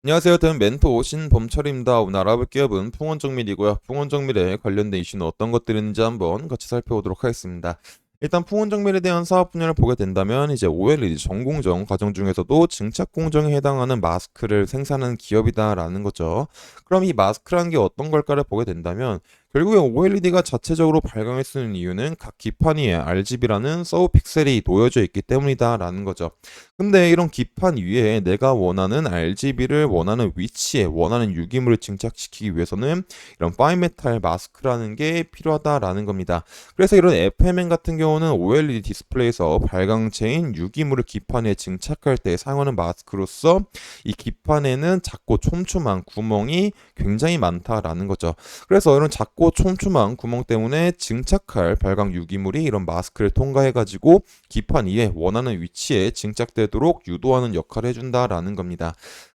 안녕하세요. 저는 멘토 신범철입니다. 오늘 알아볼 기업은 풍원정밀이고요. 풍원정밀에 관련된 이슈는 어떤 것들이 있는지 한번 같이 살펴보도록 하겠습니다. 일단 풍원정밀에 대한 사업 분야를 보게 된다면 이제 OLED 전공정 과정 중에서도 증착 공정에 해당하는 마스크를 생산하는 기업이다라는 거죠. 그럼 이 마스크라는 게 어떤 걸까를 보게 된다면 결국에 OLED가 자체적으로 발광을 쓰는 이유는 각 기판 위에 RGB라는 서브 픽셀이 놓여져 있기 때문이다라는 거죠. 근데 이런 기판 위에 내가 원하는 RGB를 원하는 위치에 원하는 유기물을 증착시키기 위해서는 이런 파이메탈 마스크라는 게 필요하다라는 겁니다. 그래서 이런 FMN 같은 경우는 OLED 디스플레이에서 발광체인 유기물을 기판에 증착할 때 사용하는 마스크로서 이 기판에는 작고 촘촘한 구멍이 굉장히 많다라는 거죠. 그래서 이런 작고 촘촘한 구멍 때문에 증착할 발광 유기물이 이런 마스크를 통과해가지고 기판 위에 원하는 위치에 증착되도록 유도하는 역할을 해준다라는 겁니다.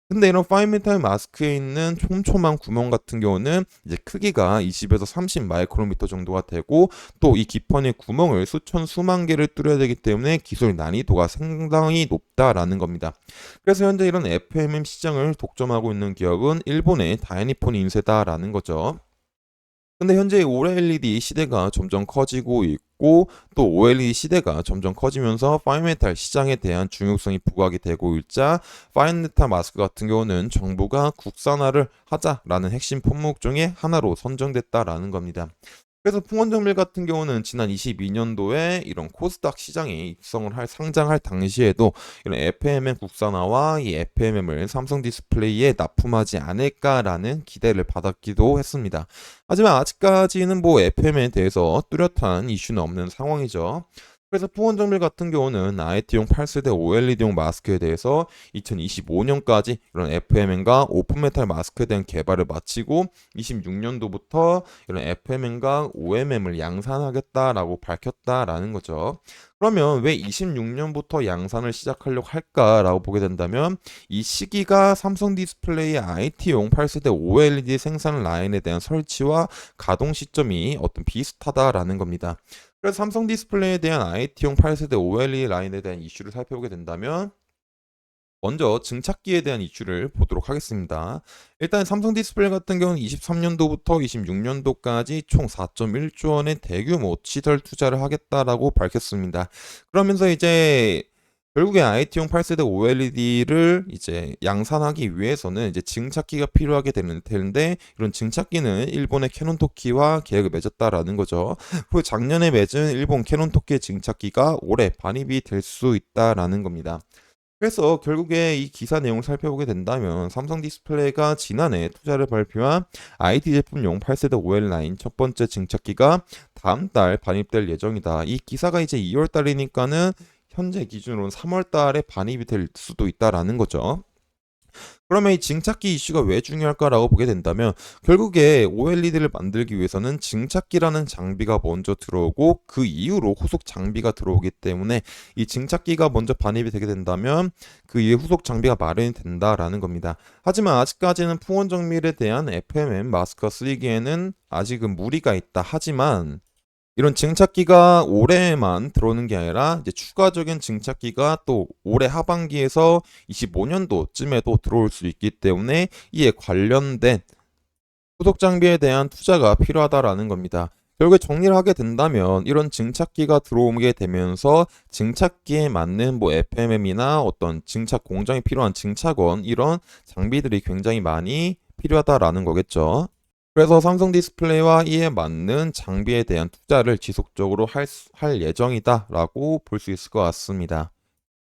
근데 이런 파이메탈 마스크에 있는 촘촘한 구멍 같은 경우는 이제 크기가 20에서 30 마이크로미터 정도가 되고 또 이 기판의 구멍을 수천 수만 개를 뚫어야 되기 때문에 기술 난이도가 상당히 높다라는 겁니다. 그래서 현재 이런 FMM 시장을 독점하고 있는 기업은 일본의 다이니폰 인쇄다라는 거죠. 근데 현재 OLED 시대가 점점 커지고 있고 또 OLED 시대가 점점 커지면서 파이메탈 시장에 대한 중요성이 부각이 되고 있자 파이메탈 마스크 같은 경우는 정부가 국산화를 하자라는 핵심 품목 중에 하나로 선정됐다라는 겁니다. 그래서 풍원정밀 같은 경우는 지난 22년도에 이런 코스닥 시장에 입성을 할 상장할 당시에도 이런 FMM 국산화와 이 FMM을 삼성 디스플레이에 납품하지 않을까라는 기대를 받았기도 했습니다. 하지만 아직까지는 뭐 FM에 대해서 뚜렷한 이슈는 없는 상황이죠. 그래서 풍원정밀 같은 경우는 IT용 8세대 OLED용 마스크에 대해서 2025년까지 이런 FMN과 오픈메탈 마스크에 대한 개발을 마치고 26년도부터 이런 FMN과 OMM을 양산하겠다라고 밝혔다라는 거죠. 그러면 왜 26년부터 양산을 시작하려고 할까라고 보게 된다면 이 시기가 삼성 디스플레이의 IT용 8세대 OLED 생산 라인에 대한 설치와 가동 시점이 어떤 비슷하다라는 겁니다. 그래서 삼성 디스플레이에 대한 IT용 8세대 OLED 라인에 대한 이슈를 살펴보게 된다면 먼저 증착기에 대한 이슈를 보도록 하겠습니다. 일단 삼성 디스플레이 같은 경우는 23년도부터 26년도까지 총 4.1조 원의 대규모 시설 투자를 하겠다라고 밝혔습니다. 그러면서 이제 결국에 IT용 8세대 OLED를 이제 양산하기 위해서는 이제 증착기가 필요하게 되는 텐데 이런 증착기는 일본의 캐논토키와 계약을 맺었다라는 거죠. 그 작년에 맺은 일본 캐논토키의 증착기가 올해 반입이 될 수 있다라는 겁니다. 그래서 결국에 이 기사 내용을 살펴보게 된다면 삼성 디스플레이가 지난해 투자를 발표한 IT 제품용 8세대 OL9 첫 번째 증착기가 다음 달 반입될 예정이다. 이 기사가 이제 2월 달이니까는 현재 기준으로는 3월 달에 반입이 될 수도 있다라는 거죠. 그러면 이 증착기 이슈가 왜 중요할까라고 보게 된다면 결국에 OLED를 만들기 위해서는 증착기라는 장비가 먼저 들어오고 그 이후로 후속 장비가 들어오기 때문에 이 증착기가 먼저 반입이 되게 된다면 그 이후에 후속 장비가 마련이 된다라는 겁니다. 하지만 아직까지는 풍원정밀에 대한 FMM 마스크가 쓰이기에는 아직은 무리가 있다. 하지만 이런 증착기가 올해만 들어오는 게 아니라 이제 추가적인 증착기가 또 올해 하반기에서 25년도쯤에도 들어올 수 있기 때문에 이에 관련된 후속 장비에 대한 투자가 필요하다라는 겁니다. 결국에 정리를 하게 된다면 이런 증착기가 들어오게 되면서 증착기에 맞는 뭐 FMM이나 어떤 증착 공정에 필요한 증착원 이런 장비들이 굉장히 많이 필요하다라는 거겠죠. 그래서 삼성 디스플레이와 이에 맞는 장비에 대한 투자를 지속적으로 할 예정이다라고 볼 수 있을 것 같습니다.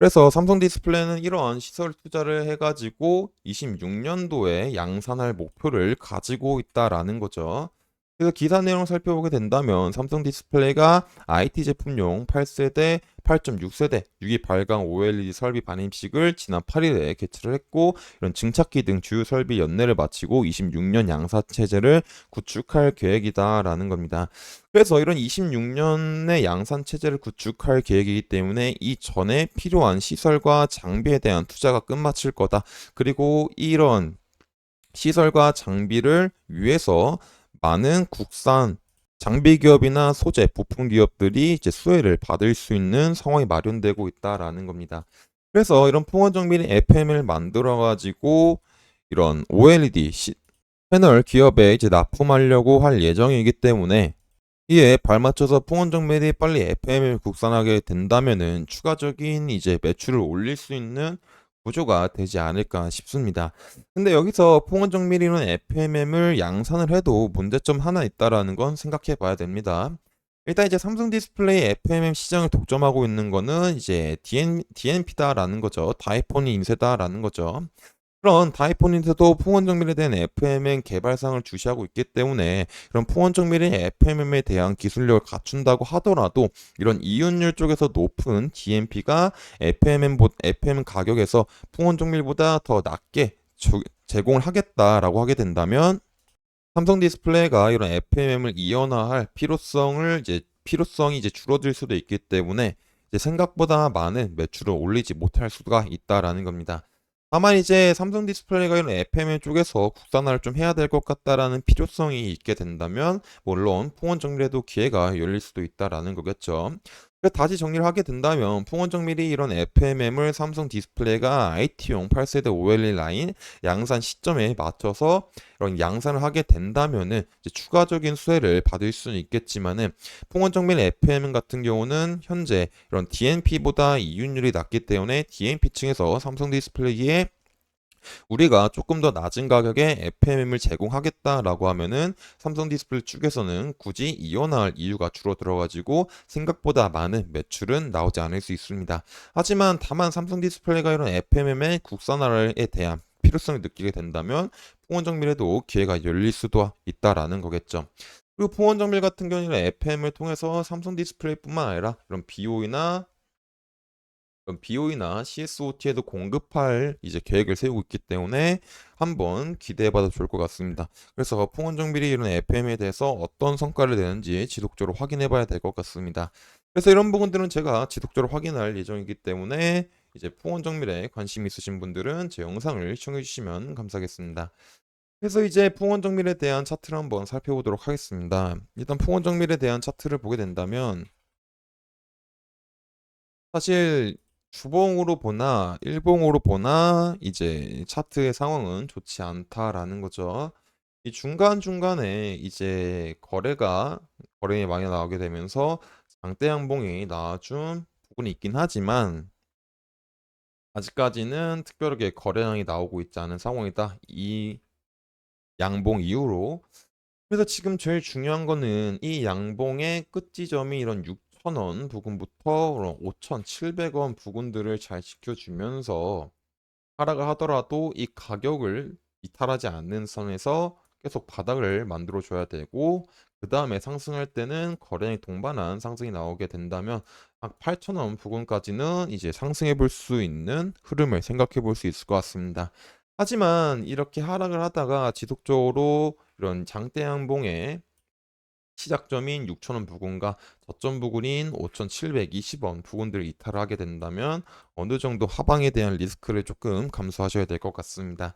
그래서 삼성 디스플레이는 이러한 시설 투자를 해가지고 26년도에 양산할 목표를 가지고 있다라는 거죠. 그래서 기사 내용을 살펴보게 된다면 삼성 디스플레이가 IT 제품용 8세대, 8.6세대 유기 발광 OLED 설비 반입식을 지난 8일에 개최를 했고 이런 증착기 등 주요 설비 연내를 마치고 26년 양사 체제를 구축할 계획이다라는 겁니다. 그래서 이런 26년의 양산 체제를 구축할 계획이기 때문에 이 전에 필요한 시설과 장비에 대한 투자가 끝마칠 거다. 그리고 이런 시설과 장비를 위해서 많은 국산 장비 기업이나 소재, 부품 기업들이 이제 수혜를 받을 수 있는 상황이 마련되고 있다라는 겁니다. 그래서 이런 풍원정밀이 FM을 만들어 가지고 이런 OLED 패널 기업에 이제 납품하려고 할 예정이기 때문에 이에 발맞춰서 풍원정밀이 빨리 FM을 국산하게 된다면은 추가적인 이제 매출을 올릴 수 있는 구조가 되지 않을까 싶습니다. 근데 여기서 풍원정밀이는 FM을 양산을 해도 문제점 하나 있다라는 건 생각해 봐야 됩니다. 일단 이제 삼성 디스플레이 FMM 시장을 독점하고 있는 거는 이제 DNP다라는 거죠. 다이포니 인쇄다라는 거죠. 그런 다이포닌트도 풍원정밀에 대한 FMM 개발상을 주시하고 있기 때문에 그런 풍원정밀의 FMM에 대한 기술력을 갖춘다고 하더라도 이런 이윤율 쪽에서 높은 DMP가 FM 가격에서 풍원정밀보다 더 낮게 제공을 하겠다라고 하게 된다면 삼성 디스플레이가 이런 FMM을 이연화할 필요성이 이제 줄어들 수도 있기 때문에 이제 생각보다 많은 매출을 올리지 못할 수가 있다라는 겁니다. 다만 이제 삼성 디스플레이가 이런 FMM 쪽에서 국산화를 좀 해야 될 것 같다라는 필요성이 있게 된다면 물론 풍원 정밀에도 기회가 열릴 수도 있다라는 거겠죠. 그래서 다시 정리를 하게 된다면 풍원 정밀이 이런 FMM을 삼성 디스플레이가 IT용 8세대 OLED 라인 양산 시점에 맞춰서 이런 양산을 하게 된다면은 이제 추가적인 수혜를 받을 수는 있겠지만은 풍원정밀 FM 같은 경우는 현재 이런 DNP보다 이윤율이 낮기 때문에 DNP층에서 삼성 디스플레이에 우리가 조금 더 낮은 가격에 FMM을 제공하겠다라고 하면은 삼성 디스플레이 쪽에서는 굳이 이원할 이유가 줄어들어 가지고 생각보다 많은 매출은 나오지 않을 수 있습니다. 하지만 다만 삼성 디스플레이가 이런 FMM의 국산화에 대한 필요성을 느끼게 된다면 풍원정밀에도 기회가 열릴 수도 있다라는 거겠죠. 그리고 풍원정밀 같은 경우에는 FM을 통해서 삼성 디스플레이뿐만 아니라 이런 BOE나 CSOT에도 공급할 이제 계획을 세우고 있기 때문에 한번 기대해봐도 좋을 것 같습니다. 그래서 풍원정밀이 이런 FM에 대해서 어떤 성과를 내는지 지속적으로 확인해봐야 될 것 같습니다. 그래서 이런 부분들은 제가 지속적으로 확인할 예정이기 때문에 이제 풍원정밀에 관심 있으신 분들은 제 영상을 시청해주시면 감사하겠습니다. 그래서 이제 풍원정밀에 대한 차트를 한번 살펴보도록 하겠습니다. 일단 풍원정밀에 대한 차트를 보게 된다면 사실 주봉으로 보나 일봉으로 보나 이제 차트의 상황은 좋지 않다라는 거죠. 이 중간중간에 이제 거래량이 많이 나오게 되면서 장대 양봉이 나와준 부분이 있긴 하지만 아직까지는 특별하게 거래량이 나오고 있지 않은 상황이다. 이 양봉 이후로. 그래서 지금 제일 중요한 거는 이 양봉의 끝 지점이 이런 6,000원 부근부터 5,700원 부근들을 잘 지켜주면서 하락을 하더라도 이 가격을 이탈하지 않는 선에서 계속 바닥을 만들어 줘야 되고 그 다음에 상승할 때는 거래량이 동반한 상승이 나오게 된다면 한 8,000원 부근까지는 이제 상승해 볼 수 있는 흐름을 생각해 볼 수 있을 것 같습니다. 하지만 이렇게 하락을 하다가 지속적으로 이런 장대 양봉의 시작점인 6,000원 부근과 저점 부근인 5,720원 부근들을 이탈을 하게 된다면 어느 정도 하방에 대한 리스크를 조금 감수하셔야 될 것 같습니다.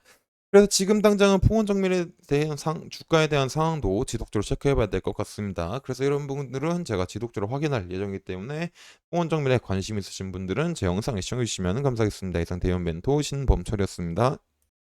그래서 지금 당장은 풍원정밀에 대한 주가에 대한 상황도 지속적으로 체크해 봐야 될 것 같습니다. 그래서 이런 부분들은 제가 지속적으로 확인할 예정이기 때문에 풍원정밀에 관심 있으신 분들은 제 영상을 시청해 주시면 감사하겠습니다. 이상 대형 멘토 신범철이었습니다.